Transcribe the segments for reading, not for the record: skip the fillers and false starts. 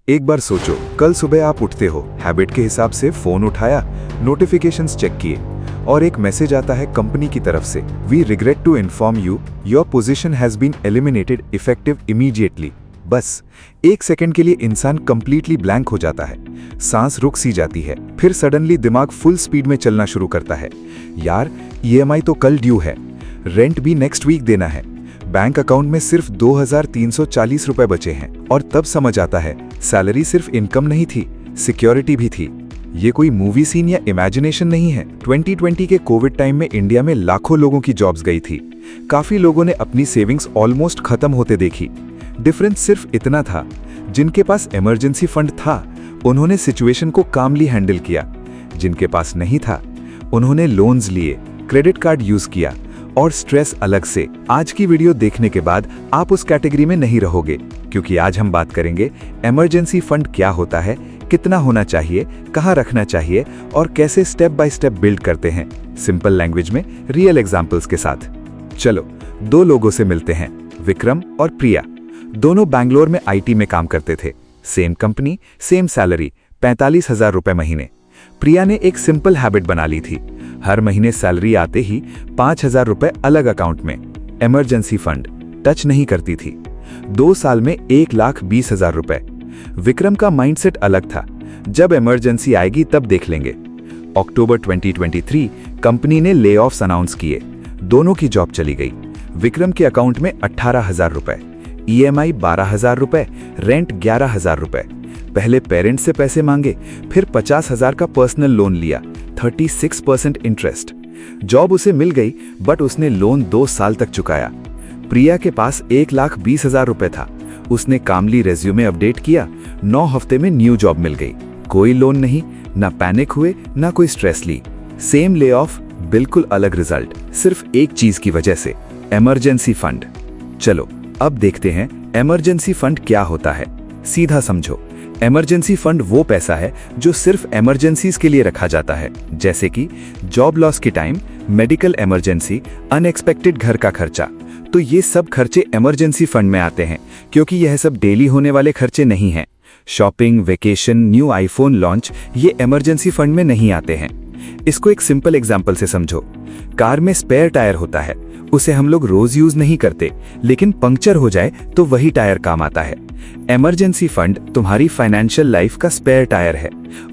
एक बार सोचो, कल सुबह आप उठते हो, हैबिट के हिसाब से फोन उठाया, नोटिफिकेशंस चेक किए और एक मैसेज आता है कंपनी की तरफ से, we regret to inform you your position has been eliminated effective immediately. बस एक सेकंड के लिए इंसान कंप्लीटली ब्लैंक हो जाता है, सांस रुक सी जाती है, फिर सडनली दिमाग फुल स्पीड में चलना शुरू करता है। यार, ईएमआई तो कल ड्यू है, रेंट भी नेक्स्ट वीक देना है, बैंक अकाउंट में सिर्फ 2340 रुपए बचे हैं। और तब समझ आता है सैलरी सिर्फ इनकम नहीं थी, सिक्योरिटी भी थी। ये कोई मूवी सीन या इमेजिनेशन नहीं है। 2020 के कोविड टाइम में इंडिया में लाखों लोगों की जॉब्स गई थी। काफी लोगों ने अपनी सेविंग्स ऑलमोस्ट खत्म होते देखी। डिफरेंस सिर्फ इतना था, जिनके पास इमरजेंसी फंड था उन्होंने सिचुएशन को कामली हैंडल किया, जिनके पास नहीं था उन्होंने लोन्स लिए, क्रेडिट कार्ड यूज किया और स्ट्रेस अलग से। आज की वीडियो देखने के बाद आप उस कैटेगरी में नहीं रहोगे, क्योंकि आज हम बात करेंगे इमरजेंसी फंड क्या होता है, कितना होना चाहिए, कहां रखना चाहिए और कैसे स्टेप बाय स्टेप बिल्ड करते हैं, सिंपल लैंग्वेज में रियल एग्जांपल्स के साथ। चलो, दो लोगों से मिलते हैं, विक्रम और प्रिया। दोनों बैंगलोर में आईटी में काम करते थे। सेम कंपनी, सेम सैलरी, 45,000 रुपए महीने। प्रिया ने एक सिंपल हैबिट बना ली थी, हर महीने सैलरी आते ही 5,000 रुपए अलग अकाउंट में, इमरजेंसी फंड टच नहीं करती थी। 2 साल में 1,20,000 रुपए। विक्रम का माइंडसेट अलग था, जब इमरजेंसी आएगी तब देख लेंगे। अक्टूबर 2023 कंपनी ने ले ऑफ्स अनाउंस किए, दोनों की जॉब चली गई। विक्रम के अकाउंट में 18,000 रुपए, ईएमआई 12,000 रुपए, रेंट 11,000 रुपए। पहले पेरेंट्स से पैसे मांगे, फिर 50,000 का पर्सनल लोन लिया, 36% इंटरेस्ट। जॉब उसे मिल गई, बट उसने लोन 2 साल तक चुकाया। प्रिया के पास 1,20,000 रुपए था। उसने कामली रेज्यूमे अपडेट किया, 9 हफ्ते में न्यू जॉब मिल गई। कोई लोन नहीं, ना पैनिक हुए, ना कोई स्ट्रेस ली। सेम ले ऑफ, बिल्कुल अलग रिजल्ट, सिर्फ एक चीज की वजह से, इमरजेंसी फंड। चलो अब देखते हैं इमरजेंसी फंड क्या होता है। सीधा समझो, इमरजेंसी फंड वो पैसा है जो सिर्फ इमरजेंसीज के लिए रखा जाता है, जैसे कि जॉब लॉस के टाइम, मेडिकल इमरजेंसी, अनएक्सपेक्टेड घर का खर्चा। तो ये सब खर्चे इमरजेंसी फंड में आते हैं, क्योंकि यह सब डेली होने वाले खर्चे नहीं हैं। Shopping, vacation, new iPhone launch, ये इमरजेंसी फंड में नहीं आते हैं। इसको एक सिंपल एग्जाम्पल से समझो। कार में स्पेयर टायर होता है, उसे हम लोग रोज यूज नहीं करते, लेकिन पंक्चर हो जाए तो वही टायर काम आता है। इमरजेंसी फंड तुम्हारी फाइनेंशियल लाइफ का स्पेयर टायर है।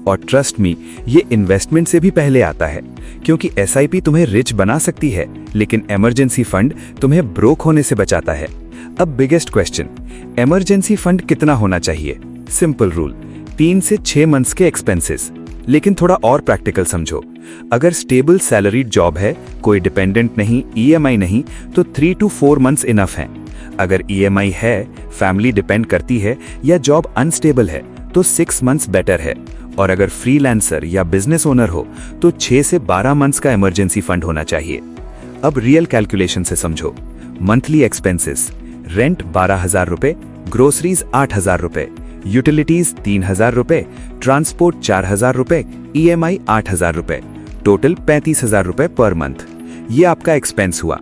और ट्रस्ट मी, ये इन्वेस्टमेंट से भी पहले आता है, क्योंकि एसआईपी तुम्हें रिच बना सकती है, लेकिन इमरजेंसी फंड तुम्हें ब्रोक होने से बचाता है। अब बिगेस्ट क्वेश्चन, इमरजेंसी फंड कितना होना चाहिए? सिंपल रूल, 3 से 6 मंथ्स के एक्सपेंसेस। लेकिन थोड़ा और प्रैक्टिकल समझो, अगर स्टेबल सैलरीड जॉब है, कोई डिपेंडेंट नहीं, ईएमआई नहीं, तो 3 to 4 मंथ्स इनफ है। अगर ईएमआई है, फैमिली डिपेंड करती है या जॉब अनस्टेबल है, तो 6 मंथ्स बेटर है। और अगर फ्रीलांसर या बिजनेस ओनर हो तो 6 से 12 मंथ्स का इमरजेंसी फंड होना चाहिए। अब रियल कैलकुलेशन से समझो। मंथली एक्सपेंसेस, रेंट 12,000 रुपए, ग्रोसरीज 8,000 रुपए, यूटिलिटीज 3,000 रुपए, ट्रांसपोर्ट 4,000 रुपए, ईएमआई 8,000 रुपए, टोटल 35,000 रुपए पर मंथ। ये आपका एक्सपेंस हुआ।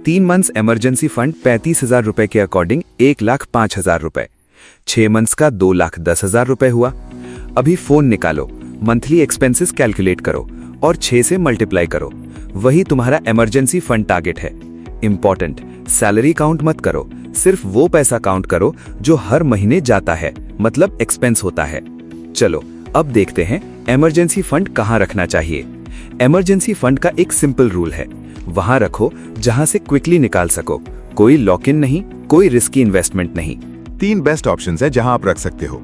3 मंथ्स इमरजेंसी फंड 35,000 रुपए के अकॉर्डिंग 1,05,000 रुपए। 6 मंथ्स का 2,10,000 रुपए हुआ। अभी फोन निकालो, मंथली एक्सपेंसेस कैलकुलेट करो और 6 से मल्टीप्लाई करो, वही तुम्हारा इमरजेंसी फंड टारगेट है। इंपॉर्टेंट, सैलरी काउंट मत करो, सिर्फ वो पैसा काउंट करो जो हर महीने जाता है, मतलब एक्सपेंस होता है। चलो अब देखते हैं इमरजेंसी फंड कहां रखना चाहिए। इमरजेंसी फंड का एक सिंपल रूल है, वहां रखो जहां से क्विकली निकाल सको। कोई लॉक इन नहीं, कोई रिस्की इन्वेस्टमेंट नहीं। 3 बेस्ट ऑप्शंस हैं जहां आप रख सकते हो।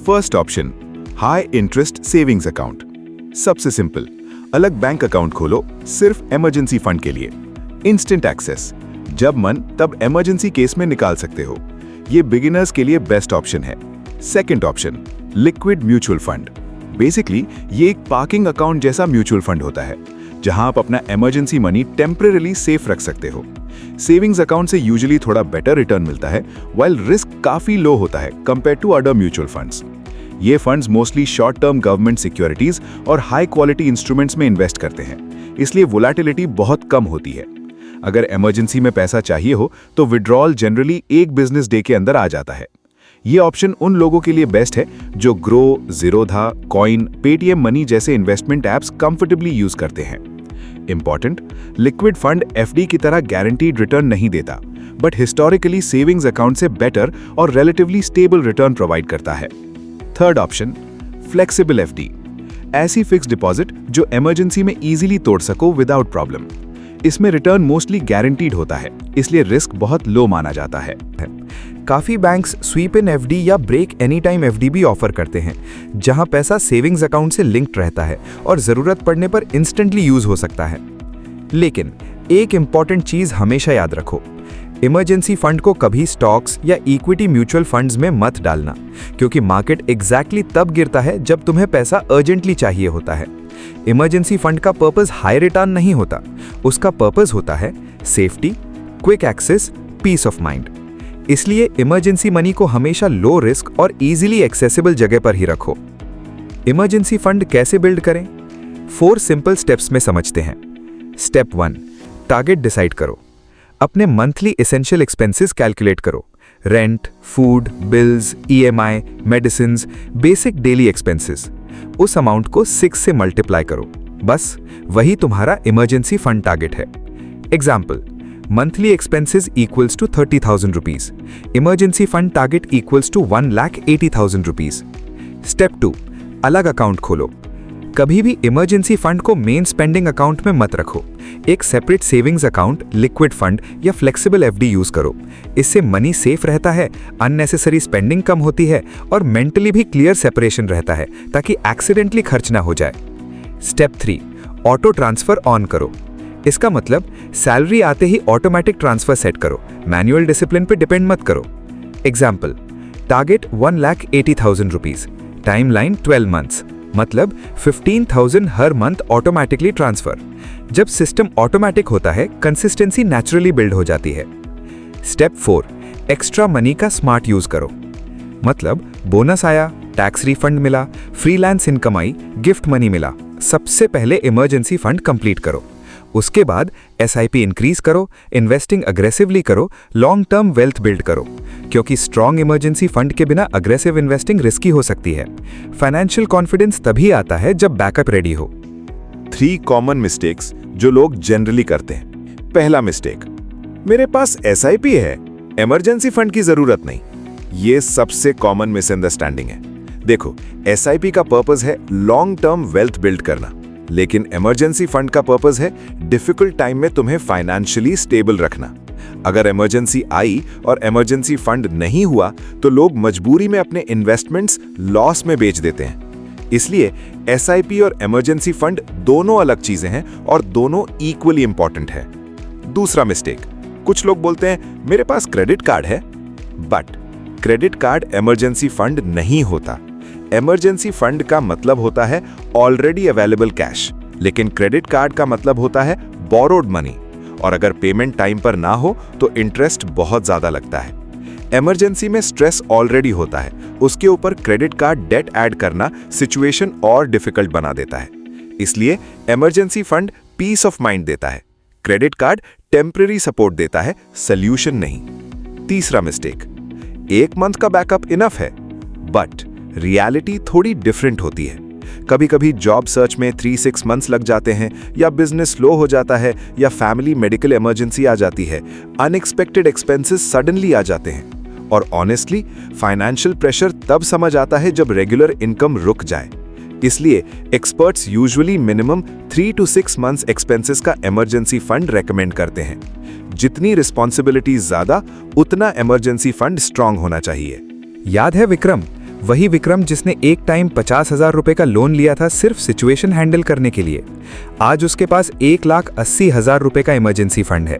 First option, high interest savings account. सबसे सिंपल, अलग बैंक अकाउंट खोलो सिर्फ इमरजेंसी फंड के लिए। इंस्टेंट एक्सेस, जब मन तब इमरजेंसी केस में निकाल सकते हो। ये बिगिनर्स के लिए बेस्ट ऑप्शन है। Second option, liquid mutual fund. Basically ये एक पार्किंग अकाउंट जैसा म्यूचुअल फंड होता है, जहां आप अपना इमरजेंसी मनी टेम्परेरीली सेफ रख सकते हो। सेविंग्स अकाउंट से यूजुअली थोड़ा बेटर रिटर्न मिलता है, व्हाइल रिस्क काफी लो होता है compare to other mutual funds. ये funds mostly short term government securities और हाई क्वालिटी इंस्ट्रूमेंट्स में इन्वेस्ट करते हैं, इसलिए वोलेटिलिटी बहुत कम होती है। अगर इमरजेंसी में पैसा चाहिए हो तो विड्रॉल जनरली एक बिजनेस डे के अंदर आ जाता है। ये ऑप्शन उन लोगों के लिए बेस्ट है जो grow, Zerodha, coin, Paytm money जैसे इन्वेस्टमेंट ऐप्स कंफर्टेबली यूज करते हैं। इंपॉर्टेंट, लिक्विड फंड एफडी की तरह गारंटीड रिटर्न नहीं देता, बट हिस्टोरिकली सेविंग्स अकाउंट से बेटर और रिलेटिवली स्टेबल रिटर्न प्रोवाइड करता है। थर्ड ऑप्शन, फ्लेक्सिबल एफडी, ऐसी फिक्स डिपॉजिट जो इमरजेंसी में इजीली तोड़ सको विदाउट प्रॉब्लम। इसमें रिटर्न मोस्टली गारंटीड होता है, इसलिए रिस्क बहुत लो माना जाता है। काफी बैंक्स स्वीप इन एफडी या ब्रेक एनी टाइम एफडी भी ऑफर करते हैं, जहां पैसा सेविंग्स अकाउंट से लिंक्ड रहता है और जरूरत पड़ने पर इंस्टेंटली यूज हो सकता है। लेकिन एक इंपॉर्टेंट चीज हमेशा याद रखो, इमरजेंसी फंड को कभी स्टॉक्स या इक्विटी म्यूचुअल फंड्स में मत डालना, क्योंकि मार्केट एग्जैक्टली तब गिरता है जब तुम्हें पैसा अर्जेंटली चाहिए होता है। इमरजेंसी फंड का पर्पस हाई रिटर्न नहीं होता, उसका पर्पस होता है safety, quick access, peace of mind. इसलिए इमरजेंसी मनी को हमेशा लो रिस्क और इजीली एक्सेसिबल जगह पर ही रखो। इमरजेंसी फंड कैसे बिल्ड करें? 4 सिंपल स्टेप्स में समझते हैं। स्टेप 1, टारगेट डिसाइड करो। अपने मंथली एसेंशियल एक्सपेंसेस कैलकुलेट करो। Rent, food, bills, EMI, medicines, basic daily expenses. उस अमाउंट को 6 से मल्टीप्लाई करो। बस वही तुम्हारा इमरजेंसी फंड टारगेट है। Example, monthly expenses equals to 30,000 rupees, emergency fund target equals to 1,80,000 rupees. Step 2, अलग अकाउंट खोलो। कभी भी इमरजेंसी फंड को मेन स्पेंडिंग अकाउंट में मत रखो। एक separate savings account, liquid fund या फ्लेक्सिबल एफडी यूज करो। इससे मनी सेफ रहता है, अननेसेसरी स्पेंडिंग कम होती है और मेंटली भी क्लियर सेपरेशन रहता है, ताकि एक्सीडेंटली खर्च ना हो जाए। स्टेप 3, ऑटो ट्रांसफर ऑन करो। इसका मतलब सैलरी आते ही ऑटोमेटिक ट्रांसफर सेट करो, मैनुअल डिसिप्लिन पे डिपेंड मत करो। Example, target 1,80,000 rupees, timeline 12 months, मतलब 15,000 हर मंथ ऑटोमेटिकली ट्रांसफर। जब सिस्टम ऑटोमेटिक होता है, कंसिस्टेंसी नेचुरली बिल्ड हो जाती है। स्टेप 4, एक्स्ट्रा मनी का स्मार्ट यूज करो। मतलब बोनस आया, टैक्स रिफंड मिला, फ्रीलांस इनकम आई, गिफ्ट मनी मिला, सबसे पहले इमरजेंसी फंड कंप्लीट करो। उसके बाद एसआईपी इंक्रीज करो, इन्वेस्टिंग अग्रेसिवली करो, लॉन्ग टर्म वेल्थ बिल्ड करो, क्योंकि स्ट्रॉन्ग इमरजेंसी फंड के बिना अग्रेसिव इन्वेस्टिंग रिस्की हो सकती है। फाइनेंशियल कॉन्फिडेंस तभी आता है जब बैकअप रेडी हो। 3 कॉमन मिस्टेक्स जो लोग जनरली करते हैं। पहला मिस्टेक, मेरे पास एसआईपी है, इमरजेंसी फंड की जरूरत नहीं। ये सबसे कॉमन मिसअंडरस्टैंडिंग है। देखो, एसआईपी का पर्पस है लॉन्ग टर्म वेल्थ बिल्ड करना, लेकिन इमरजेंसी फंड का पर्पस है डिफिकल्ट टाइम में तुम्हें फाइनेंशियली स्टेबल रखना। अगर इमरजेंसी आई और इमरजेंसी फंड नहीं हुआ तो लोग मजबूरी में अपने इन्वेस्टमेंट्स लॉस में बेच देते हैं। इसलिए एसआईपी और इमरजेंसी फंड दोनों अलग चीजें हैं और दोनों इक्वली इंपॉर्टेंट है। दूसरा मिस्टेक, कुछ लोग बोलते हैं मेरे पास क्रेडिट कार्ड है, but credit card emergency fund नहीं होता। इमरजेंसी फंड का मतलब होता है ऑलरेडी अवेलेबल कैश, लेकिन क्रेडिट कार्ड का मतलब होता है बोरोड मनी, और अगर पेमेंट टाइम पर ना हो तो इंटरेस्ट बहुत ज्यादा लगता है। इमरजेंसी में स्ट्रेस ऑलरेडी होता है, उसके ऊपर क्रेडिट कार्ड डेट ऐड करना सिचुएशन और डिफिकल्ट बना देता है। इसलिए emergency fund peace of mind देता है, क्रेडिट कार्ड टेम्पररी सपोर्ट देता है, सॉल्यूशन नहीं। तीसरा मिस्टेक, 1 मंथ का बैकअप इनफ है, बट रियलिटी थोड़ी डिफरेंट होती है। कभी कभी जॉब सर्च में 3-6 मंथ्स लग जाते हैं, या बिजनेस स्लो हो जाता है, या फैमिली मेडिकल इमरजेंसी आ जाती है, अनएक्सपेक्टेड एक्सपेंसेस सडनली आ जाते हैं। और ऑनेस्टली फाइनेंशियल प्रेशर तब समझ आता है जब रेगुलर इनकम रुक जाए। इसलिए experts usually minimum 3 to 6 months expenses का इमरजेंसी फंड रेकमेंड करते हैं। जितनी रिस्पॉन्सिबिलिटीज ज्यादा, उतना इमरजेंसी फंड स्ट्रांग होना चाहिए। याद है विक्रम, वही विक्रम जिसने एक टाइम 50,000 रुपए का लोन लिया था सिर्फ सिचुएशन हैंडल करने के लिए। आज उसके पास 1,80,000 रुपए का इमरजेंसी फंड है,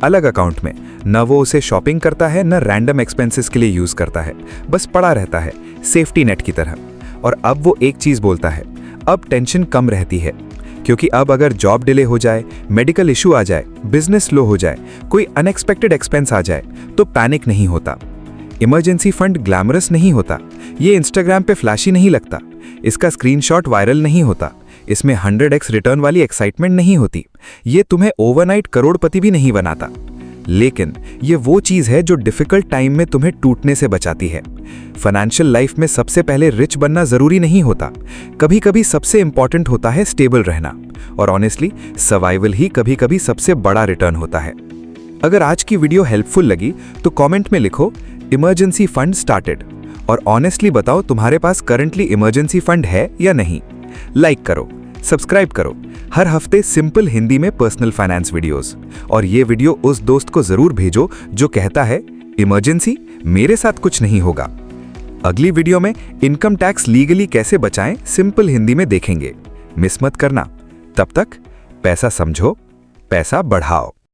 अलग अकाउंट में। न वो उसे शॉपिंग करता है, न रैंडम एक्सपेंसेस के लिए यूज करता है, बस पड़ा रहता है सेफ्टी नेट की तरह। और अब वो एक चीज बोलता है, अब टेंशन कम रहती है, क्योंकि अब अगर जॉब डिले हो जाए, मेडिकल इशू आ जाए, बिजनेस स्लो हो जाए, कोई अनएक्सपेक्टेड एक्सपेंस आ जाए, तो पैनिक नहीं होता। इमरजेंसी फंड ग्लैमरस नहीं होता, ये इंस्टाग्राम पे फ्लैशी नहीं लगता, इसका स्क्रीनशॉट वायरल नहीं होता, इसमें 100x रिटर्न वाली एक्साइटमेंट नहीं होती, ये तुम्हें ओवरनाइट करोड़पति भी नहीं बनाता। लेकिन ये वो चीज़ है जो डिफिकल्ट टाइम में तुम्हें टूटने से बचाती है। फाइनेंशियल लाइफ में सबसे पहले रिच बनना ज़रूरी नहीं होता, कभी कभी सबसे इंपॉर्टेंट होता है स्टेबल रहना, और ऑनेस्टली सर्वाइवल ही कभी कभी सबसे बड़ा रिटर्न होता है। अगर आज की वीडियो हेल्पफुल लगी तो कमेंट में लिखो इमरजेंसी फंड स्टार्टेड, और ऑनेस्टली बताओ तुम्हारे पास करंटली इमरजेंसी फंड है या नहीं। लाइक करो, सब्सक्राइब करो, हर हफ्ते सिंपल हिंदी में पर्सनल फाइनेंस वीडियोस। और ये वीडियो उस दोस्त को जरूर भेजो जो कहता है इमरजेंसी मेरे साथ कुछ नहीं होगा। अगली वीडियो में इनकम टैक्स लीगली कैसे बचाएं सिंपल हिंदी में देखेंगे। मिस मत करना। तब तक पैसा समझो, पैसा बढ़ाओ।